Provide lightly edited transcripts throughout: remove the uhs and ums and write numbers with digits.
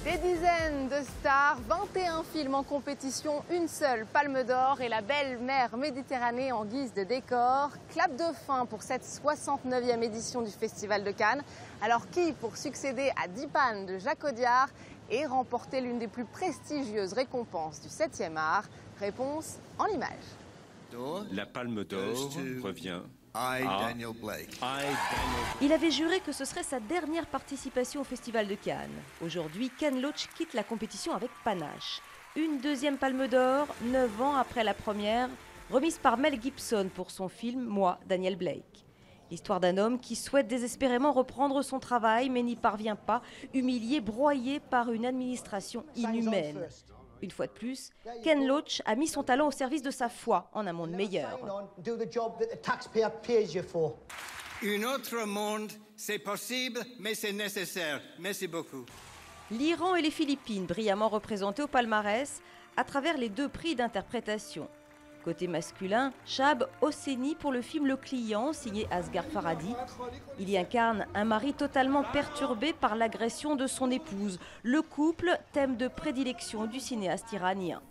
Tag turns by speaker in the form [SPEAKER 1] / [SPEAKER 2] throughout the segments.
[SPEAKER 1] Des dizaines de stars, 21 films en compétition, une seule palme d'or et la belle mer Méditerranée en guise de décor. Clap de fin pour cette 69e édition du Festival de Cannes. Alors qui pour succéder à 10 palmes de Jacques Audiard et remporter l'une des plus prestigieuses récompenses du 7e art? Réponse en images.
[SPEAKER 2] La palme d'or revient à
[SPEAKER 3] Daniel Blake.
[SPEAKER 4] Il avait juré que ce serait sa dernière participation au Festival de Cannes. Aujourd'hui, Ken Loach quitte la compétition avec panache. Une deuxième palme d'or, 9 ans après la première, remise par Mel Gibson pour son film « Moi, Daniel Blake ». L'histoire d'un homme qui souhaite désespérément reprendre son travail mais n'y parvient pas, humilié, broyé par une administration inhumaine. Une fois de plus, Ken Loach a mis son talent au service de sa foi en un monde meilleur.
[SPEAKER 3] Un autre monde, c'est possible, mais c'est nécessaire. Merci beaucoup.
[SPEAKER 4] L'Iran et les Philippines, brillamment représentés au palmarès à travers les 2 prix d'interprétation. Côté masculin, Shahab Hosseini pour le film Le Client, signé Asghar Farhadi. Il y incarne un mari totalement perturbé par l'agression de son épouse. Le couple, thème de prédilection du cinéaste iranien.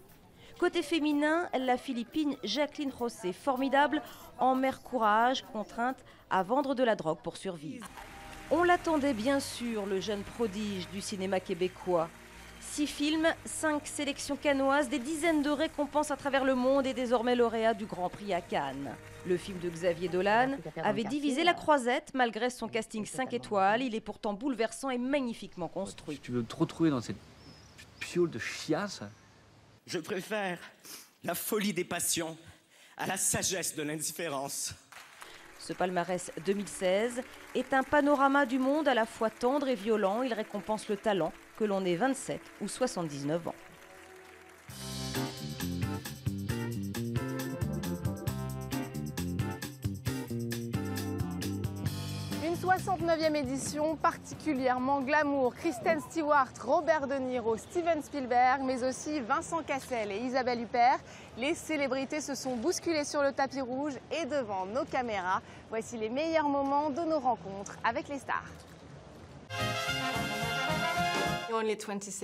[SPEAKER 4] Côté féminin, la Philippine Jacqueline José, formidable en mère courage, contrainte à vendre de la drogue pour survivre. On l'attendait bien sûr, le jeune prodige du cinéma québécois. 6 films, 5 sélections cannoises, des dizaines de récompenses à travers le monde et désormais lauréat du Grand Prix à Cannes. Le film de Xavier Dolan avait divisé la croisette malgré son casting 5 étoiles. Il est pourtant bouleversant et magnifiquement construit.
[SPEAKER 5] Tu veux te retrouver dans cette piole de chiasse?
[SPEAKER 2] Je préfère la folie des passions à la sagesse de l'indifférence.
[SPEAKER 4] Ce palmarès 2016 est un panorama du monde à la fois tendre et violent. Il récompense le talent, que l'on ait 27 ou 79 ans.
[SPEAKER 1] Une 69e édition particulièrement glamour. Kristen Stewart, Robert De Niro, Steven Spielberg, mais aussi Vincent Cassel et Isabelle Huppert. Les célébrités se sont bousculées sur le tapis rouge et devant nos caméras. Voici les meilleurs moments de nos rencontres avec les stars.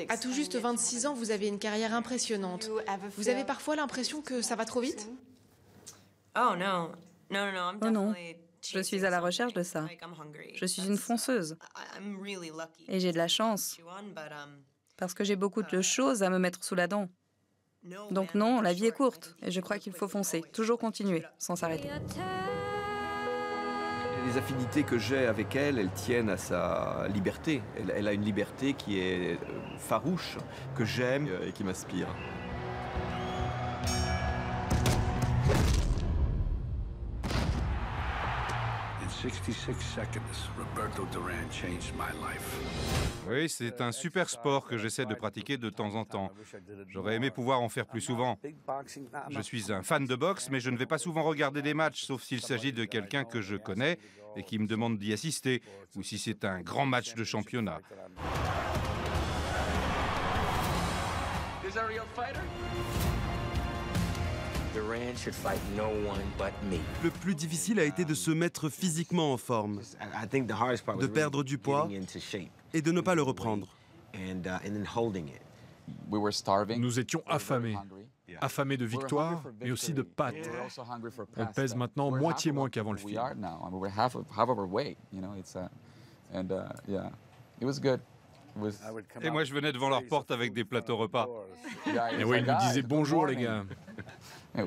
[SPEAKER 6] À tout juste 26 ans, vous avez une carrière impressionnante. Vous avez parfois l'impression que ça va trop vite?
[SPEAKER 7] Oh non, je suis à la recherche de ça. Je suis une fonceuse. Et j'ai de la chance, parce que j'ai beaucoup de choses à me mettre sous la dent. Donc non, la vie est courte, et je crois qu'il faut foncer, toujours continuer, sans s'arrêter.
[SPEAKER 8] Les affinités que j'ai avec elle, elles tiennent à sa liberté. Elle a une liberté qui est farouche, que j'aime et qui m'inspire.
[SPEAKER 9] Oui, c'est un super sport que j'essaie de pratiquer de temps en temps. J'aurais aimé pouvoir en faire plus souvent. Je suis un fan de boxe, mais je ne vais pas souvent regarder des matchs, sauf s'il s'agit de quelqu'un que je connais et qui me demande d'y assister, ou si c'est un grand match de championnat.
[SPEAKER 10] Le plus difficile a été de se mettre physiquement en forme, de perdre du poids et de ne pas le reprendre.
[SPEAKER 11] Nous étions affamés. Affamés de victoire, mais aussi de pâtes. On pèse maintenant moitié moins qu'avant le film.
[SPEAKER 9] Et moi, je venais devant leur porte avec des plateaux repas.
[SPEAKER 11] Et oui, ils nous disaient bonjour, les gars.
[SPEAKER 1] Oui,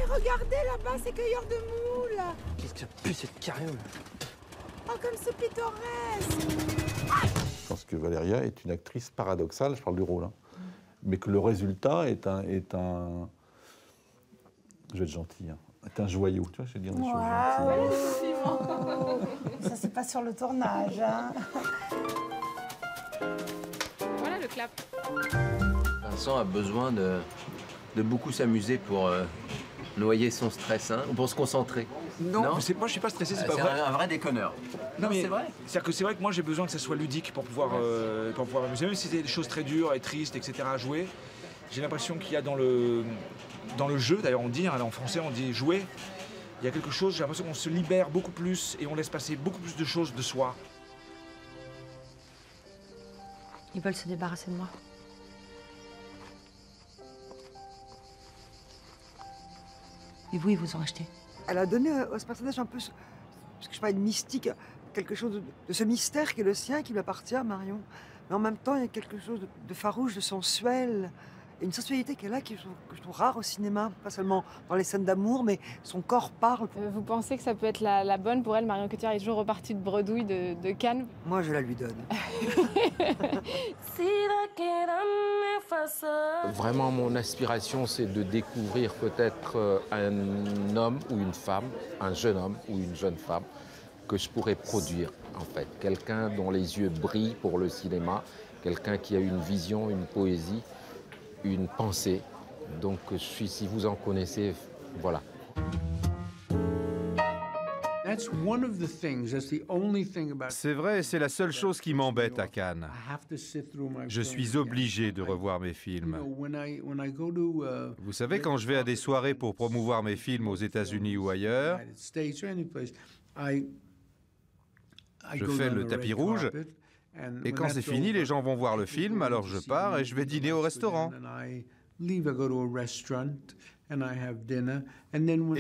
[SPEAKER 1] regardez là-bas, ces cueilleurs de moules.
[SPEAKER 5] Qu'est-ce que ça pue cette carriole?
[SPEAKER 1] Oh, comme c'est pittoresque.
[SPEAKER 12] Je pense que Valéria est une actrice paradoxale, je parle du rôle, hein, mais que le résultat est un... Je vais être gentil, hein, est un joyau, tu vois, je vais dire des choses gentilles.
[SPEAKER 1] Ça, c'est pas sur le tournage, hein.
[SPEAKER 6] Voilà le clap.
[SPEAKER 13] Vincent a besoin de beaucoup s'amuser pour noyer son stress, hein, ou pour se concentrer.
[SPEAKER 5] Non, moi je suis pas stressé, c'est pas vrai.
[SPEAKER 13] C'est un vrai déconneur.
[SPEAKER 5] Non, mais
[SPEAKER 13] c'est vrai.
[SPEAKER 5] C'est vrai que moi j'ai besoin que ça soit ludique pour pouvoir m'amuser. Même si c'est des choses très dures et tristes, etc. à jouer, j'ai l'impression qu'il y a dans le jeu, d'ailleurs on dit, en français on dit jouer, Il y a quelque chose, j'ai l'impression qu'on se libère beaucoup plus et on laisse passer beaucoup plus de choses de soi.
[SPEAKER 14] Ils veulent se débarrasser de moi. Et vous, ils vous ont acheté?
[SPEAKER 15] Elle a donné à ce personnage un peu, parce que je parlais de mystique, quelque chose de ce mystère qui est le sien, qui lui appartient à Marion. Mais en même temps, il y a quelque chose de farouche, de sensuel, et une sensualité qu'elle a que je trouve rare au cinéma, pas seulement dans les scènes d'amour, mais son corps parle.
[SPEAKER 16] Vous pensez que ça peut être la bonne pour elle? Marion Cotillard est toujours repartie de bredouille de Cannes.
[SPEAKER 15] Moi, je la lui donne.
[SPEAKER 13] Vraiment, mon aspiration, c'est de découvrir peut-être un homme ou une femme, un jeune homme ou une jeune femme, que je pourrais produire, en fait. Quelqu'un dont les yeux brillent pour le cinéma, quelqu'un qui a une vision, une poésie, une pensée. Donc, si vous en connaissez, voilà.
[SPEAKER 9] C'est vrai, c'est la seule chose qui m'embête à Cannes. Je suis obligé de revoir mes films. Vous savez, quand je vais à des soirées pour promouvoir mes films aux États-Unis ou ailleurs, je fais le tapis rouge, et quand c'est fini, les gens vont voir le film, alors je pars et je vais dîner au restaurant. Et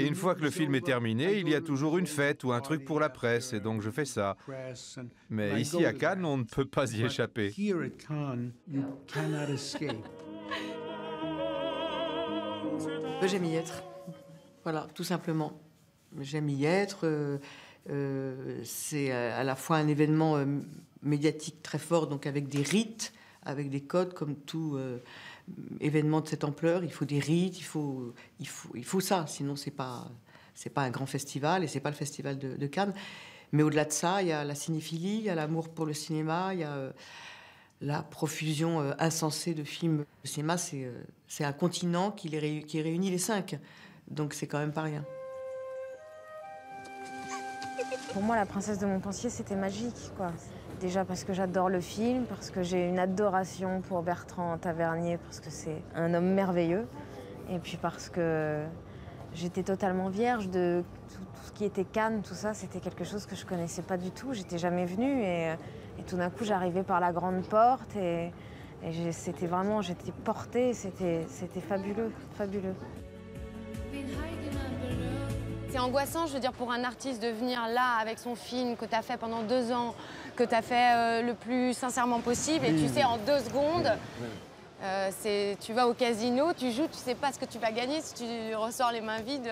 [SPEAKER 9] une fois que le film est terminé, il y a toujours une fête ou un truc pour la presse, et donc je fais ça. Mais ici à Cannes, on ne peut pas y échapper.
[SPEAKER 6] Je J'aime y être. Voilà, tout simplement. J'aime y être. C'est à la fois un événement médiatique très fort, donc avec des rites, avec des codes, comme tout événement de cette ampleur. Il faut des rites, il faut ça, sinon c'est pas un grand festival, et c'est pas le festival de Cannes. Mais au-delà de ça, il y a la cinéphilie, il y a l'amour pour le cinéma, il y a la profusion insensée de films. Le cinéma, c'est un continent qui réunit les 5, donc c'est quand même pas rien.
[SPEAKER 14] Pour moi, La Princesse de Montpensier, c'était magique, quoi. Déjà parce que j'adore le film, parce que j'ai une adoration pour Bertrand Tavernier, parce que c'est un homme merveilleux, et puis parce que j'étais totalement vierge de tout ce qui était Cannes, tout ça, c'était quelque chose que je connaissais pas du tout, j'étais jamais venue, et tout d'un coup, j'arrivais par la grande porte, et c'était vraiment, j'étais portée, c'était fabuleux, fabuleux.
[SPEAKER 1] C'est angoissant, je veux dire, pour un artiste de venir là avec son film que tu as fait pendant 2 ans, que tu as fait le plus sincèrement possible, et tu sais, en 2 secondes, tu vas au casino, tu joues, tu sais pas ce que tu vas gagner si tu ressors les mains vides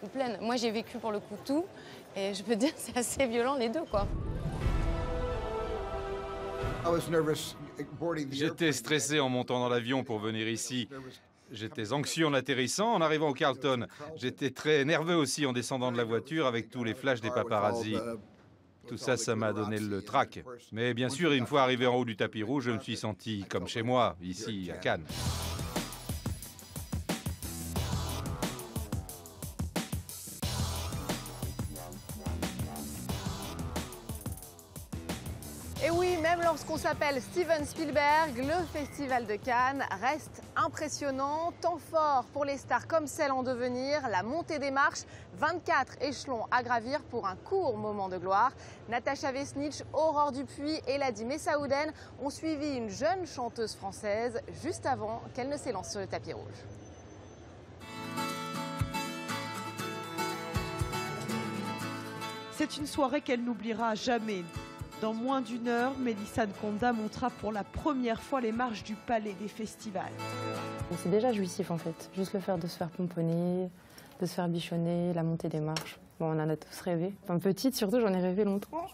[SPEAKER 1] ou pleines. Moi, j'ai vécu pour le coup tout, et je peux te dire, c'est assez violent les deux, quoi.
[SPEAKER 9] J'étais stressé en montant dans l'avion pour venir ici. J'étais anxieux en atterrissant, en arrivant au Carlton. J'étais très nerveux aussi en descendant de la voiture avec tous les flashs des paparazzis. Tout ça, ça m'a donné le trac. Mais bien sûr, une fois arrivé en haut du tapis rouge, je me suis senti comme chez moi, ici, à Cannes.
[SPEAKER 1] Et oui, même lorsqu'on s'appelle Steven Spielberg, le Festival de Cannes reste impressionnant. Temps fort pour les stars comme celle en devenir, la montée des marches, 24 échelons à gravir pour un court moment de gloire. Natacha Vesnitch, Aurore Dupuis et Ladi Messaouden ont suivi une jeune chanteuse française juste avant qu'elle ne s'élance sur le tapis rouge.
[SPEAKER 17] C'est une soirée qu'elle n'oubliera jamais. Dans moins d'1 heure, Melissa Nkonda montera pour la première fois les marches du palais des festivals.
[SPEAKER 18] C'est déjà jouissif en fait, juste le fait de se faire pomponner, de se faire bichonner, la montée des marches. Bon, on en a tous rêvé. Enfin, petite surtout, j'en ai rêvé longtemps.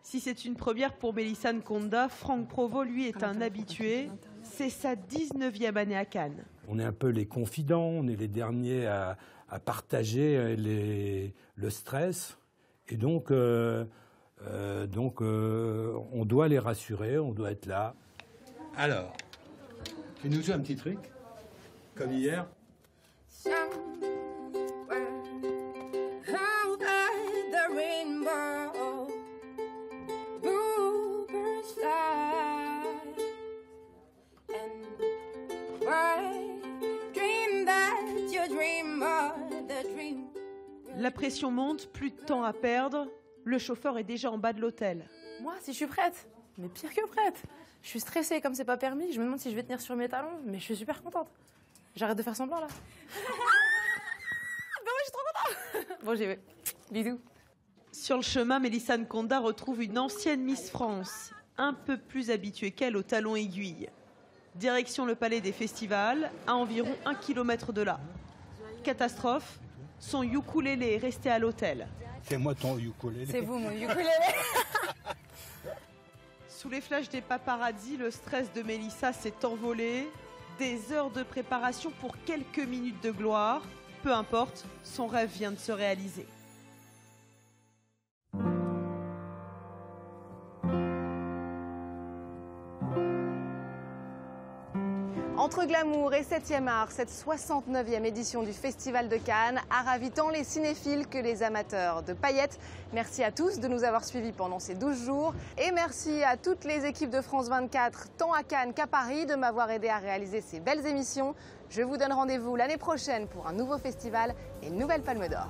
[SPEAKER 17] Si c'est une première pour Melissa Nkonda, Franck Provost, lui, est un habitué. C'est sa 19e année à Cannes.
[SPEAKER 19] On est un peu les confidents, on est les derniers à partager le stress. Et donc on doit les rassurer, on doit être là. Alors, tu nous joues un petit truc, comme hier?
[SPEAKER 17] La pression monte, plus de temps à perdre. Le chauffeur est déjà en bas de l'hôtel.
[SPEAKER 18] Moi, si je suis prête, mais pire que prête. Je suis stressée comme c'est pas permis. Je me demande si je vais tenir sur mes talons, mais je suis super contente. J'arrête de faire semblant là. Ben ouais, je suis trop contente. Bon, j'y vais. Bisous.
[SPEAKER 17] Sur le chemin, Melissa Nkonda retrouve une ancienne Miss France, un peu plus habituée qu'elle aux talons aiguilles. Direction le palais des festivals, à environ 1 km de là. Catastrophe, son ukulélé est resté à l'hôtel.
[SPEAKER 19] C'est moi ton ukulélé.
[SPEAKER 18] C'est vous mon ukulélé.
[SPEAKER 17] Sous les flashs des paparazzis, le stress de Melissa s'est envolé. Des heures de préparation pour quelques minutes de gloire. Peu importe, son rêve vient de se réaliser.
[SPEAKER 1] Entre glamour et 7e art, cette 69e édition du Festival de Cannes a ravi tant les cinéphiles que les amateurs de paillettes. Merci à tous de nous avoir suivis pendant ces 12 jours. Et merci à toutes les équipes de France 24, tant à Cannes qu'à Paris, de m'avoir aidé à réaliser ces belles émissions. Je vous donne rendez-vous l'année prochaine pour un nouveau festival et une nouvelle Palme d'Or.